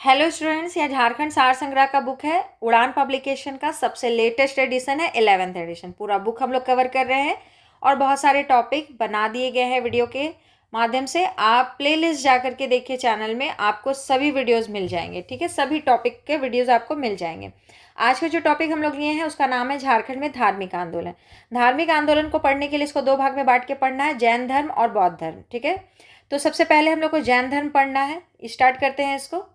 Hello students, यह झारखंड सार संग्रह का बुक है। उड़ान पब्लिकेशन का सबसे लेटेस्ट एडिशन है, 11th एडिशन। पूरा बुक हम लोग कवर कर रहे हैं और बहुत सारे टॉपिक बना दिए गए हैं वीडियो के माध्यम से। आप प्लेलिस्ट जा करके देखिए, चैनल में आपको सभी वीडियोस मिल जाएंगे। ठीक है, सभी टॉपिक के वीडियोस आपको मिल जाएंगे। आज का जो टॉपिक हम लोग लिए हैं उसका नाम है झारखंड में धार्मिक आंदोलन। धार्मिक आंदोलन को पढ़ने के लिए इसको दो भाग में बांट के पढ़ना है, जैन धर्म और बौद्ध धर्म। ठीक है, तो सबसे पहले हम लोग को जैन धर्म पढ़ना है। स्टार्ट करते हैं इसको।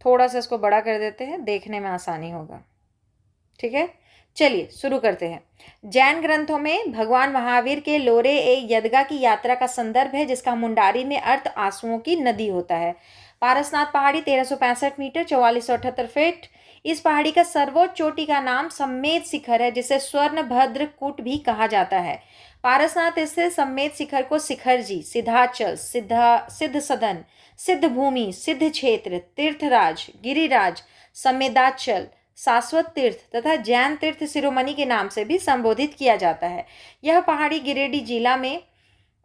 थोड़ा सा इसको बड़ा कर देते हैं, देखने में आसानी होगा। ठीक है, चलिए शुरू करते हैं। जैन ग्रंथों में भगवान महावीर के लोरे ए यदगा की यात्रा का संदर्भ है, जिसका मुंडारी में अर्थ आंसुओं की नदी होता है। पारसनाथ पहाड़ी 1365 मीटर 4478 फीट। इस पहाड़ी का सर्वोच्च चोटी का नाम सम्मेद शिखर है, जिसे स्वर्ण भद्र कूट भी कहा जाता है। पारसनाथ स्थित सम्मेद शिखर को शिखर जी, सिद्धाचल, सिद्ध सदन, सिद्ध भूमि, सिद्ध क्षेत्र, तीर्थराज, गिरिराज, सम्मेदाचल, शाश्वत तीर्थ तथा जैन तीर्थ शिरोमणि के नाम से भी संबोधित किया जाता है। यह पहाड़ी गिरिडीह जिला में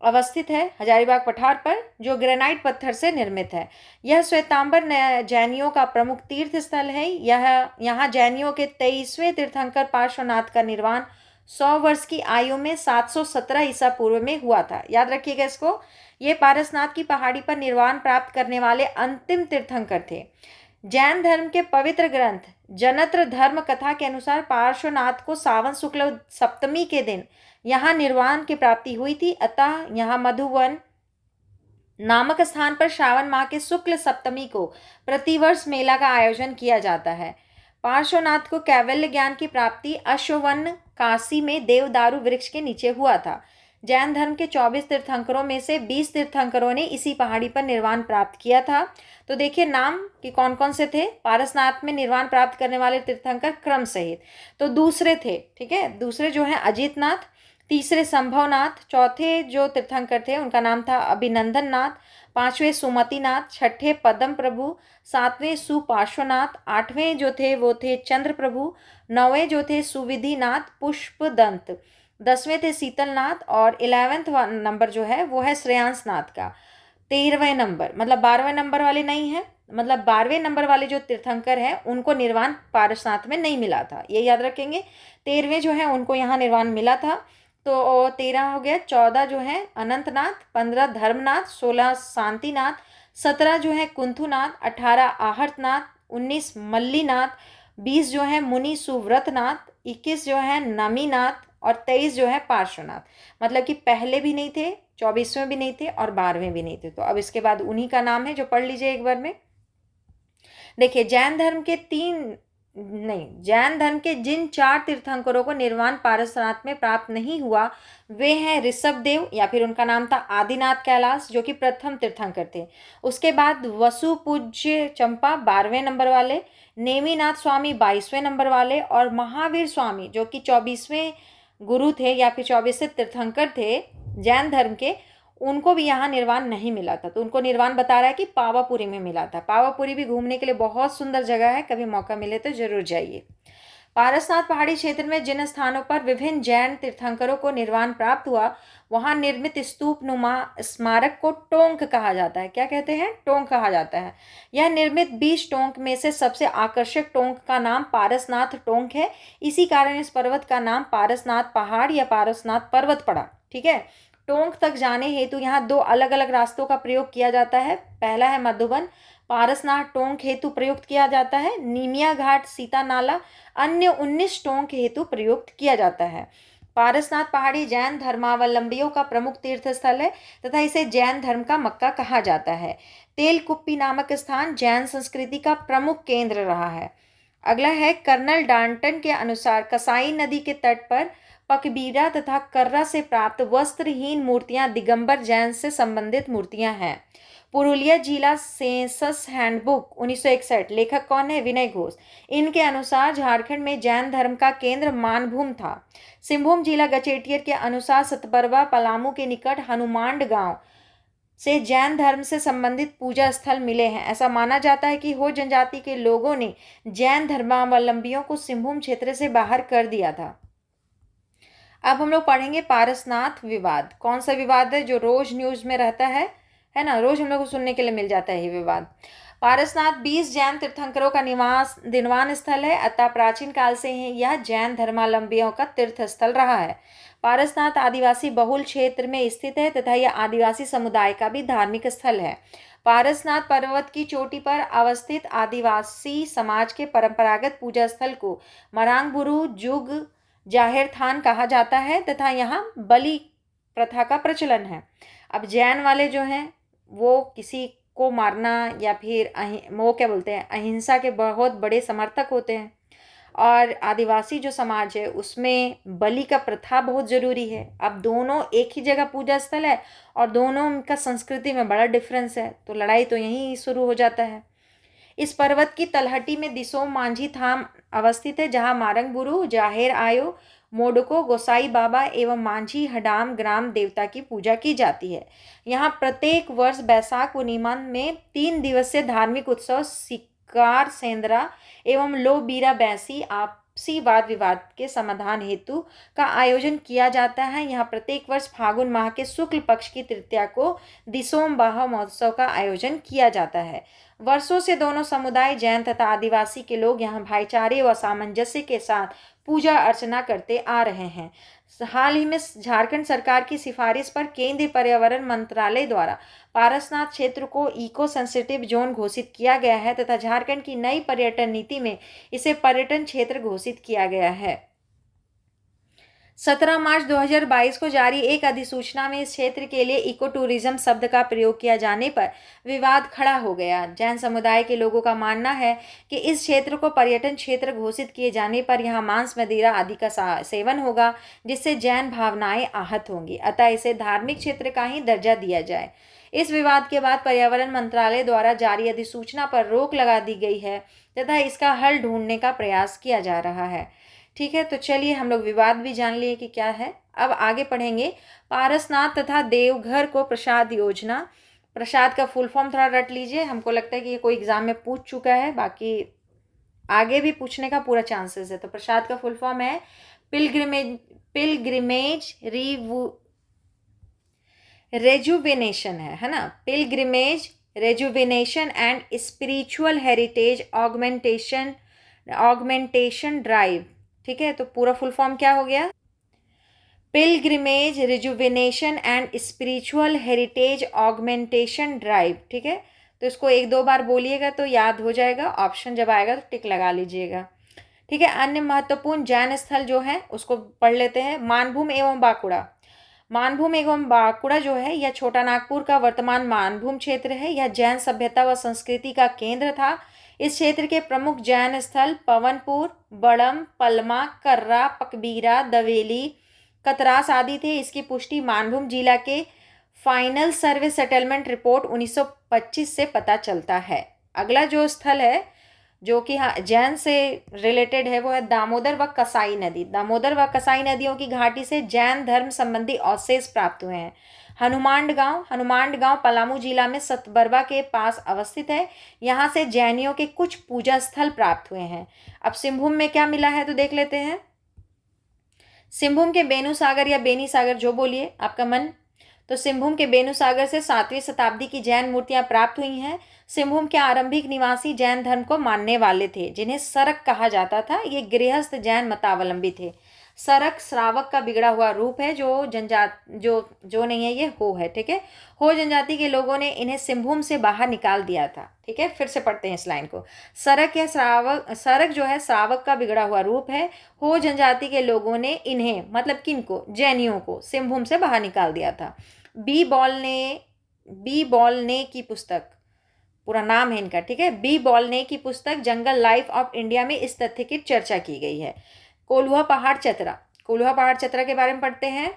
अवस्थित है, हजारीबाग पठार पर, जो ग्रेनाइट पत्थर से निर्मित है। यह श्वेतांबर जैनियों का प्रमुख तीर्थ स्थल है। यहाँ जैनियों के 23वें तीर्थंकर पार्श्वनाथ का निर्वाण 100 वर्ष की आयु में 717 ईसा पूर्व में हुआ था। याद रखिएगा इसको। ये पारसनाथ की पहाड़ी पर निर्वाण प्राप्त करने वाले अंतिम तीर्थंकर थे। जैन धर्म के पवित्र ग्रंथ जनत्र धर्म कथा के अनुसार पार्श्वनाथ को सावन शुक्ल सप्तमी के दिन यहाँ निर्वाण की प्राप्ति हुई थी। अतः यहाँ मधुवन नामक स्थान पर श्रावण माह के शुक्ल सप्तमी को प्रतिवर्ष मेला का आयोजन किया जाता है। पार्श्वनाथ को कैवल्य ज्ञान की प्राप्ति अश्ववन काशी में देवदारू वृक्ष के नीचे हुआ था। जैन धर्म के 24 तीर्थंकरों में से 20 तीर्थंकरों ने इसी पहाड़ी पर निर्वाण प्राप्त किया था। तो देखिए नाम कि कौन कौन से थे। पारसनाथ में निर्वाण प्राप्त करने वाले तीर्थंकर क्रम सहित तो दूसरे थे। ठीक है, दूसरे जो हैं अजीतनाथ, तीसरे संभवनाथ, चौथे जो तीर्थंकर थे उनका नाम था अभिनंदन नाथ, पांचवें सुमतिनाथ, छठे पद्म प्रभु, सातवें सुपार्श्वनाथ, आठवें जो थे वो थे चंद्र प्रभु, नौवें जो थे सुविधिनाथ पुष्पदंत, 10वें थे शीतलनाथ और 11वें नंबर जो है वो है श्रेयांसनाथ का। 13वें नंबर मतलब 12वें नंबर वाले नहीं है, मतलब 12वें नंबर वाले जो तीर्थंकर हैं उनको निर्वाण पारसनाथ में नहीं मिला था, ये याद रखेंगे। 13वें जो है उनको यहाँ निर्वाण मिला था। तो 13 हो गया। 14 जो है अनंतनाथ, 15 धर्मनाथ, 16 शांतिनाथ, 17 जो है कुंथुनाथ, 18 आहर्तनाथ, 19 मल्लीनाथ, 20 जो है मुनि सुव्रतनाथ, 21 जो है नमीनाथ और 23 जो है पार्श्वनाथ। मतलब कि पहले भी नहीं थे, 24वें भी नहीं थे और 12वें भी नहीं थे। तो अब इसके बाद उन्हीं का नाम है जो पढ़ लीजिए एक बार में। देखिए जैन धर्म के जिन 4 तीर्थंकरों को निर्वाण पारसनाथ में प्राप्त नहीं हुआ वे हैं ऋषभदेव या फिर उनका नाम था आदिनाथ कैलाश, जो कि प्रथम तीर्थंकर थे। उसके बाद वसु पूज्य चंपा 12वें नंबर वाले, नेमिनाथ स्वामी 22वें नंबर वाले और महावीर स्वामी जो कि 24वें गुरु थे या फिर 24वें तीर्थंकर थे जैन धर्म के, उनको भी यहाँ निर्वाण नहीं मिला था। तो उनको निर्वाण बता रहा है कि पावापुरी में मिला था। पावापुरी भी घूमने के लिए बहुत सुंदर जगह है, कभी मौका मिले तो जरूर जाइए। पारसनाथ पहाड़ी क्षेत्र में जिन स्थानों पर विभिन्न जैन तीर्थंकरों को निर्वाण प्राप्त हुआ वहां निर्मित स्तूप नुमा स्मारक को टोंक कहा जाता है। क्या कहते हैं? टोंक कहा जाता है। यह निर्मित 20 टोंक में से सबसे आकर्षक टोंक का नाम पारसनाथ टोंक है। इसी कारण इस पर्वत का नाम पारसनाथ पहाड़ या पारसनाथ पर्वत पड़ा। ठीक है, टोंक तक जाने हेतु यहाँ 2 अलग अलग रास्तों का प्रयोग किया जाता है। पहला है मधुबन पारसनाथ टोंक हेतु प्रयुक्त किया जाता है, नीमिया घाट सीता नाला अन्य 19 टोंक हेतु प्रयुक्त किया जाता है। पारसनाथ पहाड़ी जैन धर्मावलंबियों का प्रमुख तीर्थ स्थल है तथा इसे जैन धर्म का मक्का कहा जाता है। तेलकुप्पी नामक स्थान जैन संस्कृति का प्रमुख केंद्र रहा है। अगला है कर्नल डाल्टन के अनुसार कसाई नदी के तट पर पकबीरा तथा कर्रा से प्राप्त वस्त्रहीन मूर्तियां दिगंबर जैन से संबंधित मूर्तियां हैं। पुरुलिया जिला सेंसस हैंडबुक 1961, लेखक कौन है? विनय घोष। इनके अनुसार झारखंड में जैन धर्म का केंद्र मानभूम था। सिंहभूम जिला गचेटियर के अनुसार सतबरवा पलामू के निकट हनुमांड गांव से जैन धर्म से संबंधित पूजा स्थल मिले हैं। ऐसा माना जाता है कि हो जनजाति के लोगों ने जैन धर्मावलंबियों को सिंहभूम क्षेत्र से बाहर कर दिया था। अब हम लोग पढ़ेंगे पारसनाथ विवाद। कौन सा विवाद है? जो रोज न्यूज में रहता है ना, रोज हम लोग को सुनने के लिए मिल जाता है ये विवाद। पारसनाथ 20 जैन तीर्थंकरों का दिनवान स्थल है, अतः प्राचीन काल से ही यह जैन धर्मावलंबियों का तीर्थ स्थल रहा है। पारसनाथ आदिवासी बहुल क्षेत्र में स्थित है तथा यह आदिवासी समुदाय का भी धार्मिक स्थल है। पारसनाथ पर्वत की चोटी पर अवस्थित आदिवासी समाज के परंपरागत पूजा स्थल को मरांगबुरु जुग जाहिर थान कहा जाता है तथा यहाँ बलि प्रथा का प्रचलन है। अब जैन वाले जो हैं वो किसी को मारना या फिर वो क्या बोलते हैं, अहिंसा के बहुत बड़े समर्थक होते हैं। और आदिवासी जो समाज है उसमें बलि का प्रथा बहुत ज़रूरी है। अब दोनों एक ही जगह पूजा स्थल है और दोनों का संस्कृति में बड़ा डिफरेंस है, तो लड़ाई तो यहीं शुरू हो जाता है। इस पर्वत की तलहटी में दिसोम मांझी धाम अवस्थित है, जहाँ मारंगबुरु, जाहेर आयो, मोडको, गोसाई बाबा एवं मांझी हडाम ग्राम देवता की पूजा की जाती है। यहाँ प्रत्येक वर्ष बैसाख पूर्णिमा में 3 दिवसीय धार्मिक उत्सव सिकार सेंद्रा एवं लो बीरा बैसी आपसी वाद विवाद के समाधान हेतु का आयोजन किया जाता है। यहाँ प्रत्येक वर्ष फागुन माह के शुक्ल पक्ष की तृतीया को दिसोम बाह महोत्सव का आयोजन किया जाता है। वर्षों से दोनों समुदाय जैन तथा आदिवासी के लोग यहाँ भाईचारे व सामंजस्य के साथ पूजा अर्चना करते आ रहे हैं। हाल ही में झारखंड सरकार की सिफारिश पर केंद्रीय पर्यावरण मंत्रालय द्वारा पारसनाथ क्षेत्र को इको सेंसिटिव जोन घोषित किया गया है तथा झारखंड की नई पर्यटन नीति में इसे पर्यटन क्षेत्र घोषित किया गया है। 17 मार्च 2022 को जारी एक अधिसूचना में इस क्षेत्र के लिए इको टूरिज्म शब्द का प्रयोग किया जाने पर विवाद खड़ा हो गया। जैन समुदाय के लोगों का मानना है कि इस क्षेत्र को पर्यटन क्षेत्र घोषित किए जाने पर यहाँ मांस, मदिरा आदि का सेवन होगा, जिससे जैन भावनाएं आहत होंगी, अतः इसे धार्मिक क्षेत्र का ही दर्जा दिया जाए। इस विवाद के बाद पर्यावरण मंत्रालय द्वारा जारी अधिसूचना पर रोक लगा दी गई है तथा इसका हल ढूंढने का प्रयास किया जा रहा है। ठीक है, तो चलिए हम लोग विवाद भी जान लिए कि क्या है। अब आगे पढ़ेंगे पारसनाथ तथा देवघर को प्रसाद योजना। प्रसाद का फुल फॉर्म थोड़ा रट लीजिए, हमको लगता है कि ये कोई एग्जाम में पूछ चुका है, बाकी आगे भी पूछने का पूरा चांसेस है। तो प्रसाद का फुल फॉर्म है पिलग्रिमेज रेजुवेनेशन है ना, pilgrimage rejuvenation and spiritual heritage augmentation drive. ठीक है, तो पूरा फुल फॉर्म क्या हो गया? Pilgrimage rejuvenation and spiritual heritage augmentation drive. ठीक है, तो इसको 1-2 बार बोलिएगा तो याद हो जाएगा, ऑप्शन जब आएगा तो टिक लगा लीजिएगा। ठीक है, अन्य महत्वपूर्ण जैन स्थल जो है उसको पढ़ लेते हैं। मानभूम एवं बांकुड़ा। मानभूम एवं बांकुड़ा जो है यह छोटा नागपुर का वर्तमान मानभूम क्षेत्र है। यह जैन सभ्यता व संस्कृति का केंद्र था। इस क्षेत्र के प्रमुख जैन स्थल पवनपुर, बड़म, पलमा, कर्रा, पकबीरा, दवेली, कतरास आदि थे। इसकी पुष्टि मानभूम जिला के फाइनल सर्वे सेटलमेंट रिपोर्ट 1925 से पता चलता है। अगला जो स्थल है जो कि हाँ जैन से रिलेटेड है वो है दामोदर व कसाई नदी। दामोदर व कसाई नदियों की घाटी से जैन धर्म संबंधी अवशेष प्राप्त हुए हैं। हनुमांड गांव पलामू जिला में सतबरवा के पास अवस्थित है। यहाँ से जैनियों के कुछ पूजा स्थल प्राप्त हुए हैं। अब सिंहभूम में क्या मिला है तो देख लेते हैं। सिंहभूम के बेनू सागर या बेनी सागर, जो बोलिए आपका मन। तो सिंहभूम के बेनू सागर से 7वीं शताब्दी की जैन मूर्तियां प्राप्त हुई हैं। सिंहभूम के आरंभिक निवासी जैन धर्म को मानने वाले थे, जिन्हें सरक कहा जाता था। ये गृहस्थ जैन मतावलंबी थे। सरक श्रावक का बिगड़ा हुआ रूप है, जो नहीं है ये हो है। ठीक है, हो जनजाति के लोगों ने इन्हें सिंहभूम से बाहर निकाल दिया था। ठीक है, फिर से पढ़ते हैं इस लाइन को। सरक जो है श्रावक का बिगड़ा हुआ रूप है। हो जनजाति के लोगों ने इन्हें, मतलब किनको, जैनियों को सिंहभूम से बाहर निकाल दिया था। बी बॉलने की पुस्तक, पूरा नाम है इनका। ठीक है, बी बॉलने की पुस्तक जंगल लाइफ ऑफ इंडिया में इस तथ्य की चर्चा की गई है। कोल्हुआ पहाड़ चतरा के बारे में पढ़ते हैं।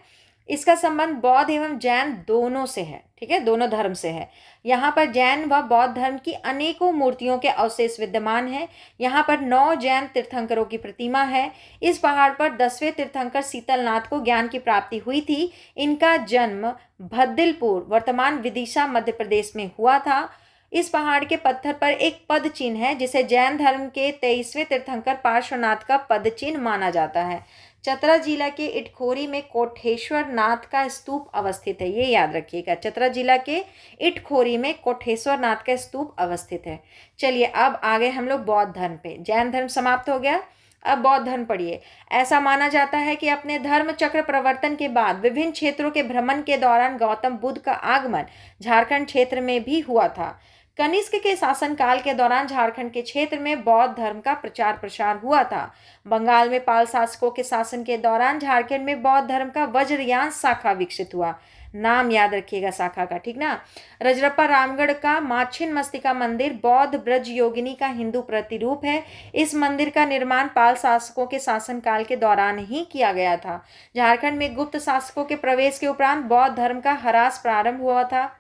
इसका संबंध बौद्ध एवं जैन दोनों से है। ठीक है, दोनों धर्म से है। यहाँ पर जैन व बौद्ध धर्म की अनेकों मूर्तियों के अवशेष विद्यमान हैं। यहाँ पर 9 जैन तीर्थंकरों की प्रतिमा है। इस पहाड़ पर 10वें तीर्थंकर शीतलनाथ को ज्ञान की प्राप्ति हुई थी। इनका जन्म भद्दिलपुर, वर्तमान विदिशा, मध्य प्रदेश में हुआ था। इस पहाड़ के पत्थर पर एक पद चिन्ह है, जिसे जैन धर्म के 23वें तीर्थंकर पार्श्वनाथ का पद चिन्ह माना जाता है। चतरा जिला के इटखोरी में कोठेश्वर नाथ का स्तूप अवस्थित है, ये याद रखिएगा। चतरा जिला के इटखोरी में कोठेश्वर नाथ का स्तूप अवस्थित है। चलिए अब आगे हम लोग बौद्ध धर्म पे। जैन धर्म समाप्त हो गया, अब बौद्ध धर्म पढ़िए। ऐसा माना जाता है कि अपने धर्म चक्र प्रवर्तन के बाद विभिन्न क्षेत्रों के भ्रमण के दौरान गौतम बुद्ध का आगमन झारखंड क्षेत्र में भी हुआ था। कनिष्क के शासनकाल के दौरान झारखंड के क्षेत्र में बौद्ध धर्म का प्रचार प्रसार हुआ था। बंगाल में पाल शासकों के शासन के दौरान झारखंड में बौद्ध धर्म का वज्रयान शाखा विकसित हुआ। नाम याद रखिएगा शाखा का, ठीक ना। रजरप्पा रामगढ़ का मां छिन्नमस्तिका मंदिर बौद्ध ब्रज योगिनी का हिंदू प्रतिरूप है। इस मंदिर का निर्माण पाल शासकों के शासनकाल के दौरान ही किया गया था। झारखंड में गुप्त शासकों के प्रवेश के उपरांत बौद्ध धर्म का ह्रास प्रारंभ हुआ था।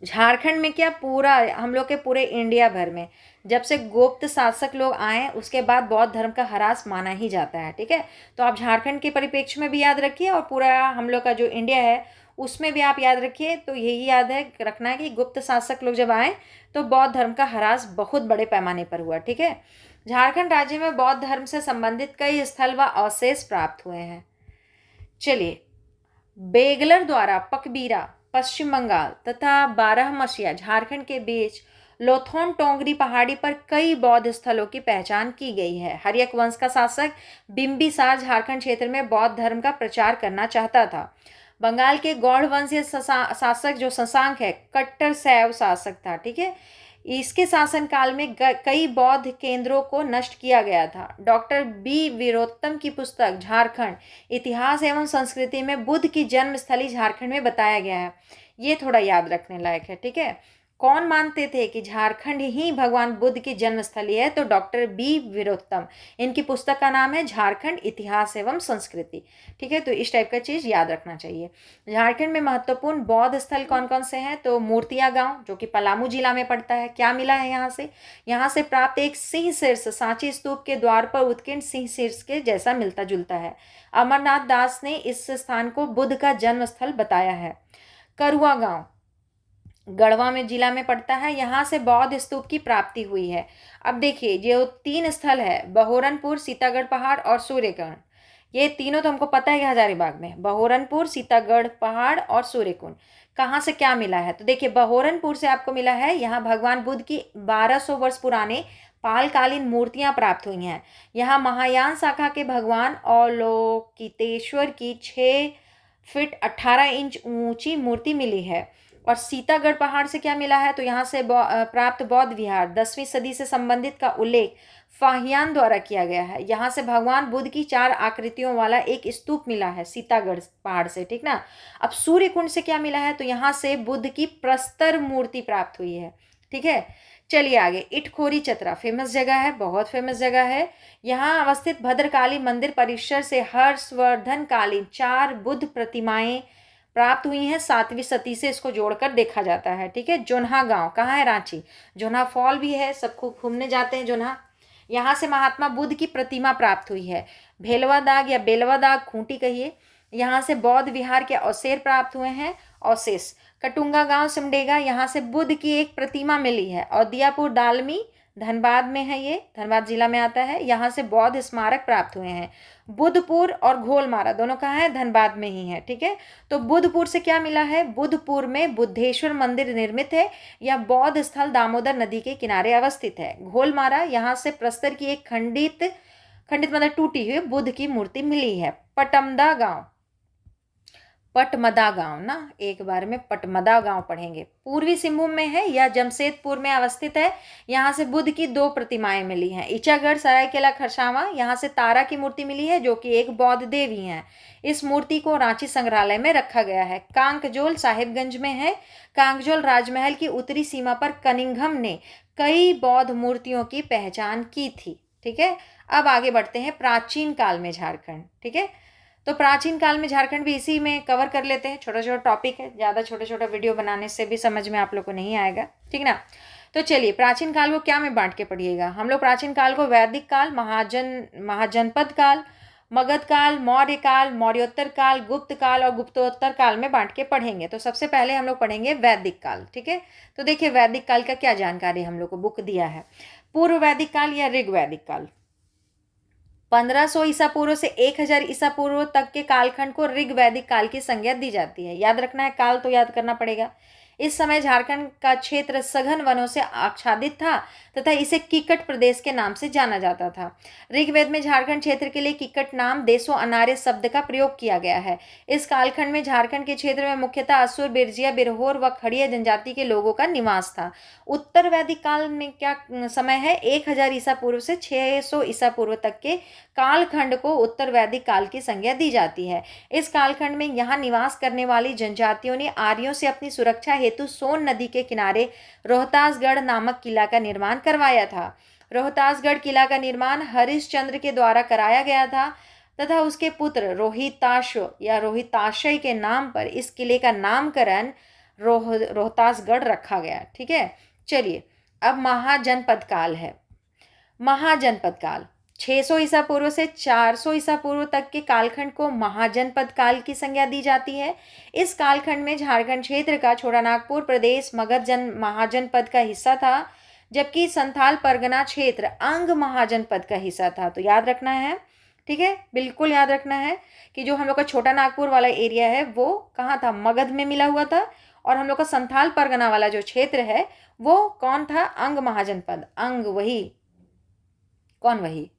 झारखंड में क्या, पूरा हम लोग के पूरे इंडिया भर में जब से गुप्त शासक लोग आए उसके बाद बौद्ध धर्म का ह्रास माना ही जाता है, ठीक है। तो आप झारखंड के परिप्रेक्ष्य में भी याद रखिए और पूरा हम लोग का जो इंडिया है उसमें भी आप याद रखिए। तो यही याद है रखना है कि गुप्त शासक लोग जब आए तो बौद्ध धर्म का ह्रास बहुत बड़े पैमाने पर हुआ, ठीक है। झारखंड राज्य में बौद्ध धर्म से संबंधित कई स्थल व अवशेष प्राप्त हुए हैं। चलिए, बेगलर द्वारा पकबीरा पश्चिम बंगाल तथा बारहमसिया झारखंड के बीच लोथोन टोंगरी पहाड़ी पर कई बौद्ध स्थलों की पहचान की गई है। हर्यक वंश का शासक बिंबिसार झारखंड क्षेत्र में बौद्ध धर्म का प्रचार करना चाहता था। बंगाल के गौड़ वंशीय शासक जो शशांक है कट्टर शैव शासक था, ठीक है। इसके शासनकाल में कई बौद्ध केंद्रों को नष्ट किया गया था। डॉक्टर बी वीरोत्तम की पुस्तक झारखंड इतिहास एवं संस्कृति में बुद्ध की जन्मस्थली झारखंड में बताया गया है। ये थोड़ा याद रखने लायक है, ठीक है। कौन मानते थे कि झारखंड ही भगवान बुद्ध की जन्मस्थली है? तो डॉक्टर बी वीरोत्तम। इनकी पुस्तक का नाम है झारखंड इतिहास एवं संस्कृति, ठीक है। तो इस टाइप का चीज़ याद रखना चाहिए। झारखंड में महत्वपूर्ण बौद्ध स्थल कौन कौन से हैं? तो मूर्तिया गांव जो कि पलामू जिला में पड़ता है। क्या मिला है यहाँ से प्राप्त एक सिंह शीर्ष सांची स्तूप के द्वार पर उत्कीर्ण सिंह शीर्ष के जैसा मिलता जुलता है। अमरनाथ दास ने इस स्थान को बुद्ध का जन्म स्थल बताया है। करुआ गांव गढ़वा में जिला में पड़ता है। यहाँ से बौद्ध स्तूप की प्राप्ति हुई है। अब देखिए, जो 3 स्थल है बहोरनपुर, सीतागढ़ पहाड़ और सूर्यकुंड, ये तीनों तो हमको पता है हजारीबाग में। बहोरनपुर, सीतागढ़ पहाड़ और सूर्यकुंड कहाँ से क्या मिला है? तो देखिए, बहोरनपुर से आपको मिला है, यहाँ भगवान बुद्ध की 1200 वर्ष पुराने पालकालीन मूर्तियां प्राप्त हुई हैं। यहाँ महायान शाखा के भगवान अवलोकितेश्वर की 6 फीट 18 इंच ऊंची मूर्ति मिली है। और सीतागढ़ पहाड़ से क्या मिला है? तो यहाँ से प्राप्त बौद्ध विहार 10वीं सदी से संबंधित का उल्लेख फाहियान द्वारा किया गया है। यहाँ से भगवान बुद्ध की 4 आकृतियों वाला एक स्तूप मिला है सीतागढ़ पहाड़ से, ठीक ना। अब सूर्यकुंड से क्या मिला है? तो यहाँ से बुद्ध की प्रस्तर मूर्ति प्राप्त हुई है, ठीक है। चलिए आगे, इटखोरी चतरा फेमस जगह है, बहुत फेमस जगह है। यहाँ अवस्थित भद्रकाली मंदिर परिसर से हर्षवर्धन कालीन 4 बुद्ध प्रतिमाएं प्राप्त हुई हैं। 7वीं सदी से इसको जोड़कर देखा जाता है, ठीक है। जोन्हा गांव कहाँ है? रांची। जोन्हा फॉल भी है, सब खूब घूमने जाते हैं जोन्हा। यहाँ से महात्मा बुद्ध की प्रतिमा प्राप्त हुई है। भेलवा दाग या बेलवा दाग खूंटी कहिए, यहाँ से बौद्ध विहार के अवशेष प्राप्त हुए हैं। अवशेष कटुंगा गांव सिमडेगा, यहाँ से बुद्ध की एक प्रतिमा मिली है। और दियापुर दालमी धनबाद में है, ये धनबाद जिला में आता है। यहाँ से बौद्ध स्मारक प्राप्त हुए हैं। बुद्धपुर और घोलमारा दोनों कहाँ है? धनबाद में ही है, ठीक है। तो बुद्धपुर से क्या मिला है? बुद्धपुर में बुद्धेश्वर मंदिर निर्मित है। यह बौद्ध स्थल दामोदर नदी के किनारे अवस्थित है। घोलमारा, यहाँ से प्रस्तर की एक खंडित मतलब टूटी हुई बुद्ध की मूर्ति मिली है। पटमदा गांव, पटमदा गांव ना, एक बार में पटमदा गांव पढ़ेंगे। पूर्वी सिंहभूम में है या जमशेदपुर में अवस्थित है। यहाँ से बुद्ध की 2 प्रतिमाएं मिली हैं। ईचागढ़ सरायकेला खरसावां, यहाँ से तारा की मूर्ति मिली है जो कि एक बौद्ध देवी हैं। इस मूर्ति को रांची संग्रहालय में रखा गया है। कांकजोल साहिबगंज में है। कांकजोल राजमहल की उत्तरी सीमा पर कनिंघम ने कई बौद्ध मूर्तियों की पहचान की थी, ठीक है। अब आगे बढ़ते हैं प्राचीन काल में झारखंड, ठीक है। तो प्राचीन काल में झारखंड भी इसी में कवर कर लेते हैं। छोटा छोटा टॉपिक है, ज़्यादा छोटा छोटा वीडियो बनाने से भी समझ में आप लोग को नहीं आएगा, ठीक ना। तो चलिए, प्राचीन काल को क्या में बांट के पढ़िएगा हम लोग? प्राचीन काल को वैदिक काल, महाजनपद काल, मगध काल, मौर्य काल, मौर्योत्तर काल, गुप्त काल और गुप्तोत्तर काल में बांट के पढ़ेंगे। तो सबसे पहले हम लोग पढ़ेंगे वैदिक काल, ठीक है। तो देखिए, वैदिक काल का क्या जानकारी हम लोग को बुक दिया है। पूर्व वैदिक काल या ऋग वैदिक काल। 1500 ईसा पूर्व से 1000 ईसा पूर्व तक के कालखंड को ऋग वैदिक काल की संज्ञा दी जाती है। याद रखना है, काल तो याद करना पड़ेगा। इस समय झारखंड का क्षेत्र सघन वनों से आच्छादित था तथा इसे किक्कट प्रदेश के नाम से जाना जाता था। ऋग्वेद में झारखंड क्षेत्र के लिए किक्कट नाम देशो अनार्य शब्द का प्रयोग किया गया है। इस कालखंड में झारखंड के क्षेत्र में मुख्यतः असुर, बिरजिया, बिरहोर व खड़िया जनजाति के लोगों का निवास था। उत्तर वैदिक काल में क्या समय है? 1000 ईसा पूर्व से 600 ईसा पूर्व तक के कालखंड को उत्तर वैदिक काल की संज्ञा दी जाती है। इस कालखंड में यहाँ निवास करने वाली जनजातियों ने आर्यों से अपनी सुरक्षा हेतु सोन नदी के किनारे रोहतासगढ़ नामक किला का निर्माण करवाया था। रोहतासगढ़ किला का निर्माण हरिश्चंद्र के द्वारा कराया गया था तथा उसके पुत्र रोहिताश या रोहिताशय के नाम पर इस किले का नामकरण रोहतासगढ़ रखा गया। ठीक है, चलिए अब महाजनपद काल है। महाजनपद काल 600 ईसा पूर्व से 400 ईसा पूर्व तक के कालखंड को महाजनपद काल की संज्ञा दी जाती है। इस कालखंड में झारखंड क्षेत्र का छोटानागपुर प्रदेश मगध महाजनपद का हिस्सा था, जबकि संथाल परगना क्षेत्र अंग महाजनपद का हिस्सा था। तो याद रखना है, ठीक है, बिल्कुल याद रखना है कि जो हम लोग का छोटा नागपुर वाला एरिया है वो कहाँ था? मगध में मिला हुआ था। और हम लोग का संथाल परगना वाला जो क्षेत्र है वो कौन था? अंग महाजनपद। अंग वही, कौन वही?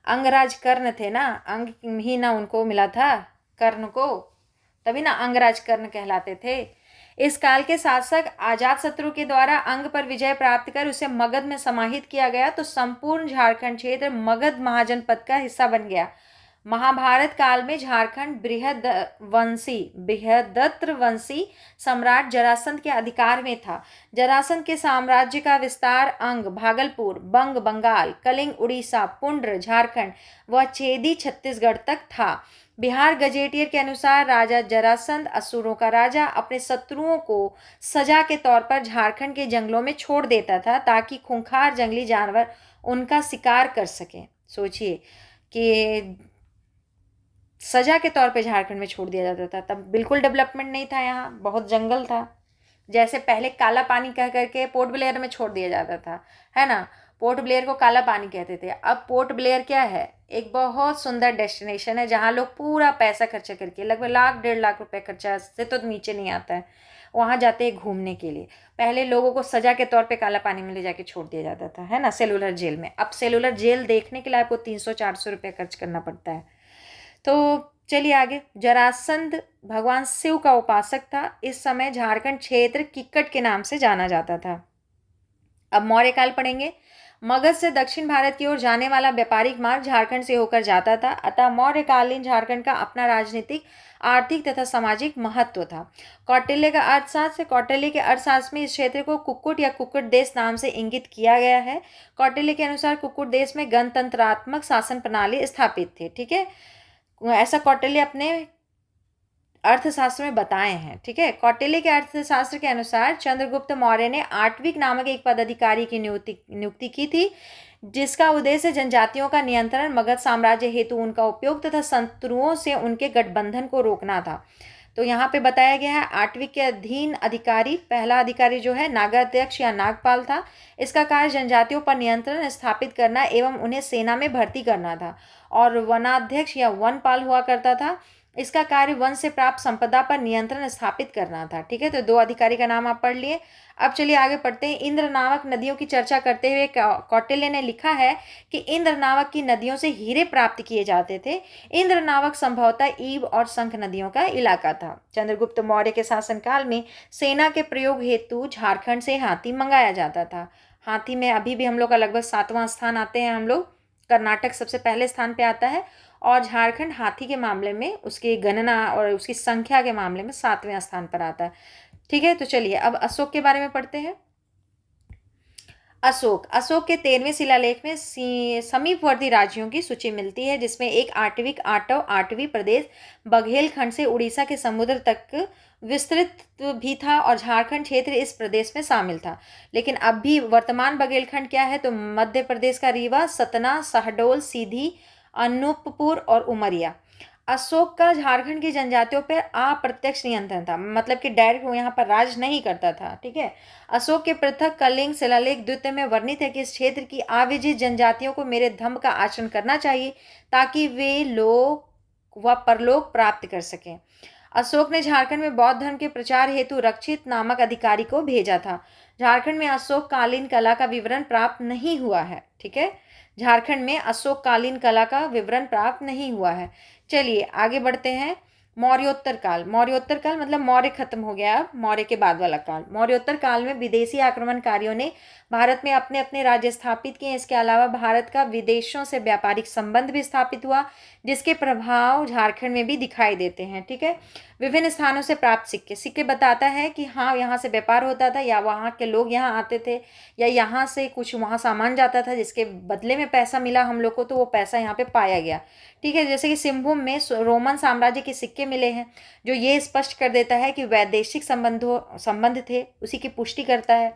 अंगराज कर्ण थे ना, अंग ही ना उनको मिला था कर्ण को, तभी ना अंगराज कर्ण कहलाते थे। इस काल के शासक अजातशत्रु के द्वारा अंग पर विजय प्राप्त कर उसे मगध में समाहित किया गया तो संपूर्ण झारखंड क्षेत्र मगध महाजनपद का हिस्सा बन गया। महाभारत काल में झारखंड बृहदत्र वंशी सम्राट जरासंध के अधिकार में था। जरासंध के साम्राज्य का विस्तार अंग, भागलपुर, बंग, बंगाल, कलिंग, उड़ीसा, पुंड्र, झारखंड व चेदी छत्तीसगढ़ तक था। बिहार गजेटियर के अनुसार राजा जरासंध, असुरों का राजा, अपने शत्रुओं को सजा के तौर पर झारखंड के जंगलों में छोड़ देता था ताकि खूंखार जंगली जानवर उनका शिकार कर सकें। सोचिए कि सजा के तौर पे झारखंड में छोड़ दिया जाता था। तब बिल्कुल डेवलपमेंट नहीं था, यहाँ बहुत जंगल था। जैसे पहले काला पानी कह करके पोर्ट ब्लेयर में छोड़ दिया जाता था, है ना, पोर्ट ब्लेयर को काला पानी कहते थे। अब पोर्ट ब्लेयर क्या है? एक बहुत सुंदर डेस्टिनेशन है जहाँ लोग पूरा पैसा खर्चा करके, लगभग लाख 1.5 लाख रुपए खर्चा से तो नीचे नहीं आता है, वहाँ जाते हैं घूमने के लिए। पहले लोगों को सजा के तौर पे काला पानी में ले जाके छोड़ दिया जाता था, है ना, सेलुलर जेल में। अब सेलुलर जेल देखने के लिए आपको 300-400 रुपये खर्च करना पड़ता है। तो चलिए आगे। जरासंध भगवान शिव का उपासक था। इस समय झारखंड क्षेत्र किक्कट के नाम से जाना जाता था। अब मौर्य काल पढ़ेंगे। मगध से दक्षिण भारत की ओर जाने वाला व्यापारिक मार्ग झारखंड से होकर जाता था, अतः मौर्यकालीन झारखंड का अपना राजनीतिक, आर्थिक तथा सामाजिक महत्व था। कौटिल्य का अर्थशास्त्र। कौटिल्य के अर्थशास्त्र में इस क्षेत्र को कुक्कुट या कुक्कुट देश नाम से इंगित किया गया है। कौटिल्य के अनुसार कुक्कुट देश में गणतंत्रात्मक शासन प्रणाली स्थापित थे। ठीक है, ऐसा कौटिल्य अपने अर्थशास्त्र में बताए हैं। ठीक है, कौटिल्य के अर्थशास्त्र के अनुसार चंद्रगुप्त मौर्य ने आट्विक नामक एक पदाधिकारी की नियुक्ति की थी, जिसका उद्देश्य जनजातियों का नियंत्रण, मगध साम्राज्य हेतु उनका उपयोग तथा शत्रुओं से उनके गठबंधन को रोकना था। तो यहाँ पे बताया गया है आट्विक के अधीन अधिकारी, पहला अधिकारी जो है नागाध्यक्ष या नागपाल था। इसका कार्य जनजातियों पर नियंत्रण स्थापित करना एवं उन्हें सेना में भर्ती करना था। और वनाध्यक्ष या वनपाल हुआ करता था। इसका कार्य वन से प्राप्त संपदा पर नियंत्रण स्थापित करना था। ठीक है, तो 2 अधिकारी का नाम आप पढ़ लिए। अब चलिए आगे पढ़ते हैं। इंद्र नामक नदियों की चर्चा करते हुए कौटिल्य ने लिखा है कि इंद्र नामक की नदियों से हीरे प्राप्त किए जाते थे। इंद्र नामक संभवतः ईब और शंख नदियों का इलाका था। चंद्रगुप्त मौर्य के शासनकाल में सेना के प्रयोग हेतु झारखंड से हाथी मंगाया जाता था। हाथी में अभी भी हम लोग का लगभग 7वां स्थान आते हैं। हम लोग कर्नाटक सबसे पहले स्थान पे आता है और झारखंड हाथी के मामले में, उसकी गणना और उसकी संख्या के मामले में 7वें स्थान पर आता है। ठीक है, तो चलिए अब अशोक के बारे में पढ़ते हैं। अशोक के 13वें शिलालेख में समीपवर्ती राज्यों की सूची मिलती है, जिसमें एक आठवीं प्रदेश बघेलखंड से उड़ीसा के समुद्र तक विस्तृत भी था और झारखंड क्षेत्र इस प्रदेश में शामिल था। लेकिन अब भी वर्तमान बघेलखंड क्या है? तो मध्य प्रदेश का रीवा, सतना, शहडोल, सीधी, अनूपपुर और उमरिया। अशोक का झारखंड की जनजातियों पर अप्रत्यक्ष नियंत्रण था, मतलब कि डायरेक्ट वो यहाँ पर राज नहीं करता था। ठीक है। अशोक के पृथक कलिंग शिलालेख द्वितीय में वर्णित है कि इस क्षेत्र की अविजित जनजातियों को मेरे धम्म का आचरण करना चाहिए ताकि वे लोक व परलोक प्राप्त कर सकें। अशोक ने झारखंड में बौद्ध धर्म के प्रचार हेतु रक्षित नामक अधिकारी को भेजा था। झारखंड में अशोक कालीन कला का विवरण प्राप्त नहीं हुआ है। ठीक है। झारखंड में अशोक कालीन कला का विवरण प्राप्त नहीं हुआ है। चलिए आगे बढ़ते हैं। मौर्योत्तर काल। मौर्योत्तर काल मतलब मौर्य खत्म हो गया, मौर्य के बाद वाला काल। मौर्योत्तर काल में विदेशी आक्रमणकारियों ने भारत में अपने अपने राज्य स्थापित किए। इसके अलावा भारत का विदेशों से व्यापारिक संबंध भी स्थापित हुआ, जिसके प्रभाव झारखंड में भी दिखाई देते हैं। ठीक है। विभिन्न स्थानों से प्राप्त सिक्के। सिक्के बताता है कि हाँ यहाँ से व्यापार होता था, या वहाँ के लोग यहाँ आते थे, या यहाँ से कुछ वहाँ सामान जाता था जिसके बदले में पैसा मिला हम लोग को, तो वो पैसा यहाँ पे पाया गया। ठीक है। जैसे कि सिंहभूम में रोमन साम्राज्य के सिक्के मिले हैं, जो ये स्पष्ट कर देता है कि वैदेशिक संबंध थे, उसी की पुष्टि करता है।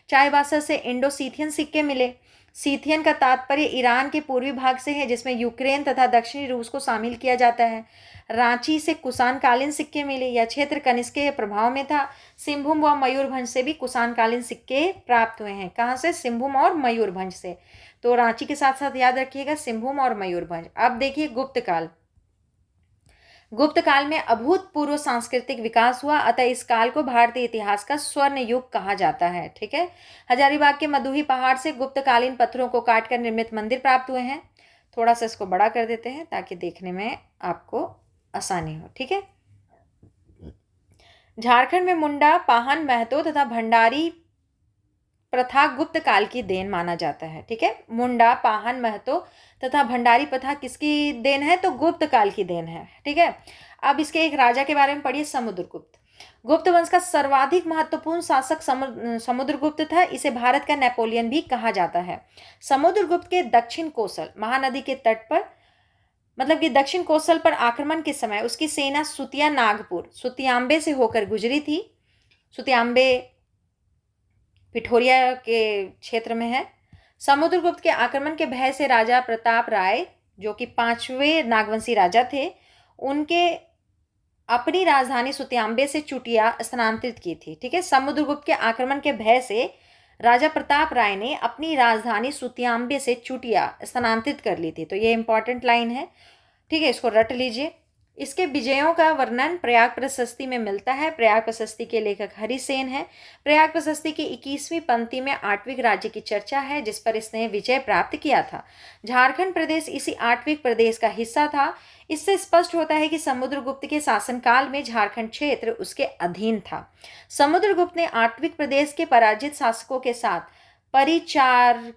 चाईबासा से इंडो सीथियन सिक्के मिले। सीथियन का तात्पर्य ईरान के पूर्वी भाग से है, जिसमें यूक्रेन तथा दक्षिणी रूस को शामिल किया जाता है। रांची से कुषाणकालीन सिक्के मिले। यह क्षेत्र कनिष्क के प्रभाव में था। सिंहभूम व मयूरभंज से भी कुषाणकालीन सिक्के प्राप्त हुए हैं। कहाँ से? सिंहभूम और मयूरभंज से। तो रांची के साथ साथ याद रखिएगा सिंहभूम और मयूरभंज। अब देखिए गुप्त काल। गुप्त काल में अभूतपूर्व सांस्कृतिक विकास हुआ, अतः इस काल को भारतीय इतिहास का स्वर्ण युग कहा जाता है। ठीक है। हजारीबाग के मधुही पहाड़ से गुप्तकालीन पत्थरों को काटकर निर्मित मंदिर प्राप्त हुए हैं। थोड़ा सा इसको बड़ा कर देते हैं ताकि देखने में आपको आसानी हो। ठीक है। झारखंड में मुंडा, पाहन, महतो तथा भंडारी प्रथा गुप्त काल की देन माना जाता है। ठीक है। मुंडा, पाहन, महतो तथा भंडारी प्रथा किसकी देन है? तो गुप्त काल की देन है। ठीक है। अब इसके एक राजा के बारे में पढ़िए, समुद्रगुप्त। गुप्त वंश का सर्वाधिक महत्वपूर्ण शासक समुद्रगुप्त था। इसे भारत का नेपोलियन भी कहा जाता है। समुद्रगुप्त के दक्षिण कोसल महानदी के तट पर, मतलब कि दक्षिण कोसल पर आक्रमण के समय उसकी सेना सुतिया नागपुर सुतियांबे से होकर गुजरी थी। सुतियांबे पिठोरिया के क्षेत्र में है। समुद्रगुप्त के आक्रमण के भय से राजा प्रताप राय, जो कि 5वें नागवंशी राजा थे, उनके अपनी राजधानी सुतियांबे से चुटिया स्थानांतरित की थी। ठीक है। समुद्रगुप्त के आक्रमण के भय से राजा प्रताप राय ने अपनी राजधानी सुतियांबे से चुटिया स्थानांतरित कर ली थी। तो ये इंपॉर्टेंट लाइन है। ठीक है, इसको रट लीजिए। इसके विजयों का वर्णन प्रयाग प्रशस्ति में मिलता है। प्रयाग प्रशस्ति के लेखक हरिसेन है। प्रयाग प्रशस्ति की 21वीं पंक्ति में आठवीं राज्य की चर्चा है, जिस पर इसने विजय प्राप्त किया था। झारखंड प्रदेश इसी आठवीं प्रदेश का हिस्सा था। इससे स्पष्ट होता है कि समुद्रगुप्त के शासनकाल में झारखंड क्षेत्र उसके अधीन था। समुद्रगुप्त ने आठवीं प्रदेश के पराजित शासकों के साथ परिचारकीकृत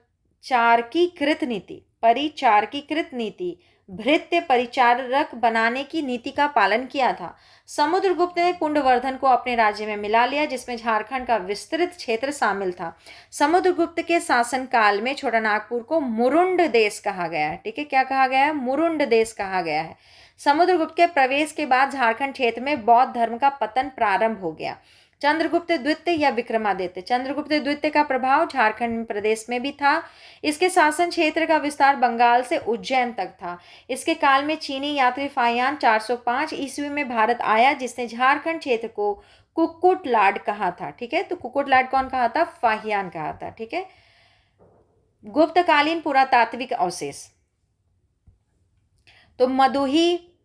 नीति भृत्य परिचारक बनाने की नीति का पालन किया था। समुद्रगुप्त ने कुंडवर्धन को अपने राज्य में मिला लिया, जिसमें झारखंड का विस्तृत क्षेत्र शामिल था। समुद्रगुप्त के शासनकाल में छोटानागपुर को मुरुंड देश कहा गया है। ठीक है, क्या कहा गया है? मुरुंड देश कहा गया है। समुद्रगुप्त के प्रवेश के बाद झारखंड क्षेत्र में बौद्ध धर्म का पतन प्रारंभ हो गया। चंद्रगुप्त द्वितीय या विक्रमादित्य। चंद्रगुप्त द्वितीय का प्रभाव झारखंड प्रदेश में भी था। इसके शासन क्षेत्र का विस्तार बंगाल से उज्जैन तक था। इसके काल में चीनी यात्री फाहियान 405 ईस्वी में भारत आया, जिसने झारखंड क्षेत्र को कुक्कुटलाड कहा था। ठीक है, तो कुक्कुटलाड कौन कहा था? फाहियान कहा था। ठीक है। गुप्तकालीन पुरातात्विक अवशेष। तो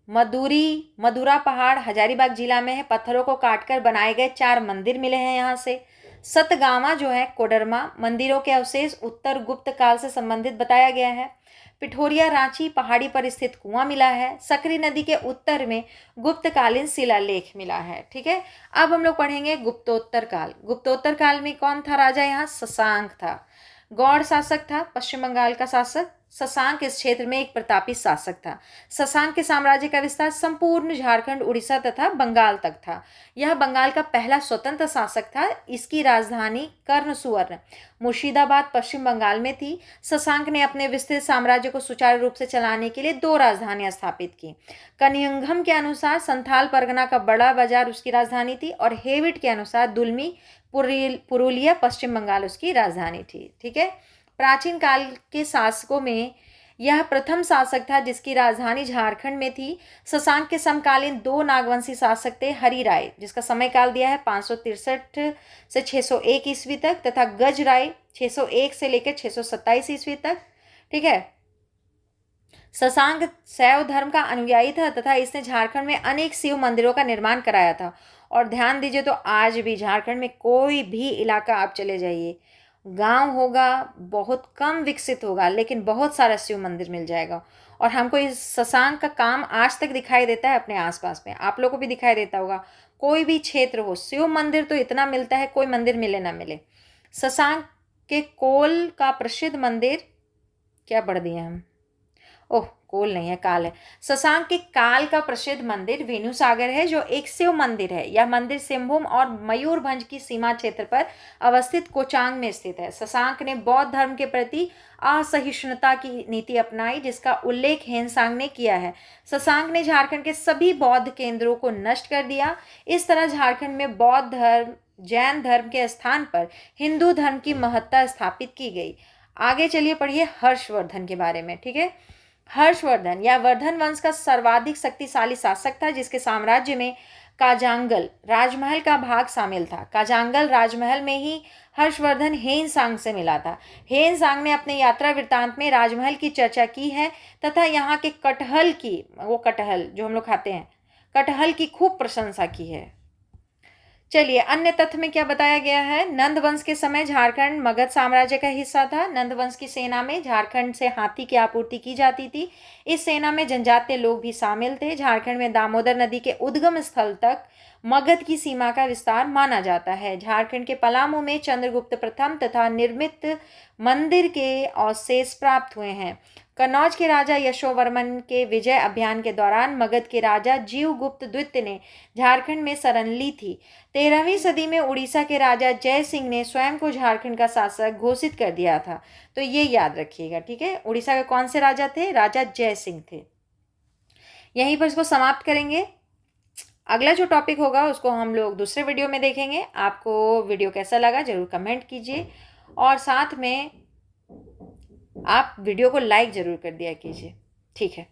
मदुरा पहाड़ हजारीबाग जिला में है। पत्थरों को काटकर बनाए गए 4 मंदिर मिले हैं यहाँ से। सतगावा जो है कोडरमा, मंदिरों के अवशेष उत्तर गुप्त काल से संबंधित बताया गया है। पिठोरिया रांची पहाड़ी पर स्थित कुआं मिला है। सकरी नदी के उत्तर में गुप्तकालीन शिलालेख मिला है। ठीक है। अब हम लोग पढ़ेंगे गुप्तोत्तर काल। गुप्तोत्तर काल में कौन था राजा? यहाँ शशांक था। गौड़ शासक था, पश्चिम बंगाल का शासक। शशांक इस क्षेत्र में एक प्रतापी शासक था। शशांक के साम्राज्य का विस्तार संपूर्ण झारखंड, उड़ीसा तथा बंगाल तक था। यह बंगाल का पहला स्वतंत्र शासक था। इसकी राजधानी कर्णसुवर्ण मुर्शिदाबाद पश्चिम बंगाल में थी। शशांक ने अपने विस्तृत साम्राज्य को सुचारू रूप से चलाने के लिए 2 राजधानियां स्थापित की। कनिंघम के अनुसार संथाल परगना का बड़ा बाजार उसकी राजधानी थी, और हेविट के अनुसार दुलमी पुरुलिया पश्चिम बंगाल उसकी राजधानी थी। ठीक है। प्राचीन काल के शासकों में यह प्रथम शासक था जिसकी राजधानी झारखंड में थी। शशांक के समकालीन 2 नागवंशी शासक थे, हरिराय जिसका समय काल दिया है 563 से 601 ईस्वी तक, तथा गजराय 601 से लेकर 627 ईस्वी तक। ठीक है। शशांक शैव धर्म का अनुयायी था तथा इसने झारखंड में अनेक शिव मंदिरों का निर्माण कराया था। और ध्यान दीजिए, तो आज भी झारखंड में कोई भी इलाका आप चले जाइए, गांव होगा, बहुत कम विकसित होगा, लेकिन बहुत सारा शिव मंदिर मिल जाएगा। और हमको इस शशांक का काम आज तक दिखाई देता है अपने आसपास में, आप लोगों को भी दिखाई देता होगा। कोई भी क्षेत्र हो, शिव मंदिर तो इतना मिलता है, कोई मंदिर मिले ना मिले। शशांक के कोल का प्रसिद्ध मंदिर, क्या पढ़ दिए हम, ओह कोल नहीं है, काल है। शशांक के काल का प्रसिद्ध मंदिर वेणु सागर है, जो एक शिव मंदिर है। यह मंदिर सिंहभूम और मयूरभंज की सीमा क्षेत्र पर अवस्थित कोचांग में स्थित है। शशांक ने बौद्ध धर्म के प्रति असहिष्णुता की नीति अपनाई, जिसका उल्लेख हेनसांग ने किया है। शशांक ने झारखंड के सभी बौद्ध केंद्रों को नष्ट कर दिया। इस तरह झारखंड में बौद्ध धर्म, जैन धर्म के स्थान पर हिंदू धर्म की महत्ता स्थापित की गई। आगे चलिए पढ़िए हर्षवर्धन के बारे में। ठीक है। हर्षवर्धन या वर्धन वंश का सर्वाधिक शक्तिशाली शासक था, जिसके साम्राज्य में काजांगल राजमहल का भाग शामिल था। काजांगल राजमहल में ही हर्षवर्धन हेनसांग से मिला था। हेनसांग ने अपने यात्रा वृत्तांत में राजमहल की चर्चा की है तथा यहाँ के कटहल की, वो कटहल जो हम लोग खाते हैं, कटहल की खूब प्रशंसा की है। चलिए अन्य तथ्य में क्या बताया गया है। नंद वंश के समय झारखंड मगध साम्राज्य का हिस्सा था। नंद वंश की सेना में झारखंड से हाथी की आपूर्ति की जाती थी। इस सेना में जनजातीय लोग भी शामिल थे। झारखंड में दामोदर नदी के उद्गम स्थल तक मगध की सीमा का विस्तार माना जाता है। झारखंड के पलामू में चंद्रगुप्त प्रथम तथा निर्मित मंदिर के अवशेष प्राप्त हुए हैं। कन्नौज के राजा यशोवर्मन के विजय अभियान के दौरान मगध के राजा जीवगुप्त द्वितीय ने झारखंड में शरण ली थी। 13वीं सदी में उड़ीसा के राजा जय सिंह ने स्वयं को झारखंड का शासक घोषित कर दिया था। तो ये याद रखिएगा। ठीक है। उड़ीसा के कौन से राजा थे? राजा जय सिंह थे। यहीं पर इसको समाप्त करेंगे। अगला जो टॉपिक होगा उसको हम लोग दूसरे वीडियो में देखेंगे। आपको वीडियो कैसा लगा जरूर कमेंट कीजिए और साथ में आप वीडियो को लाइक ज़रूर कर दिया कीजिए। ठीक है।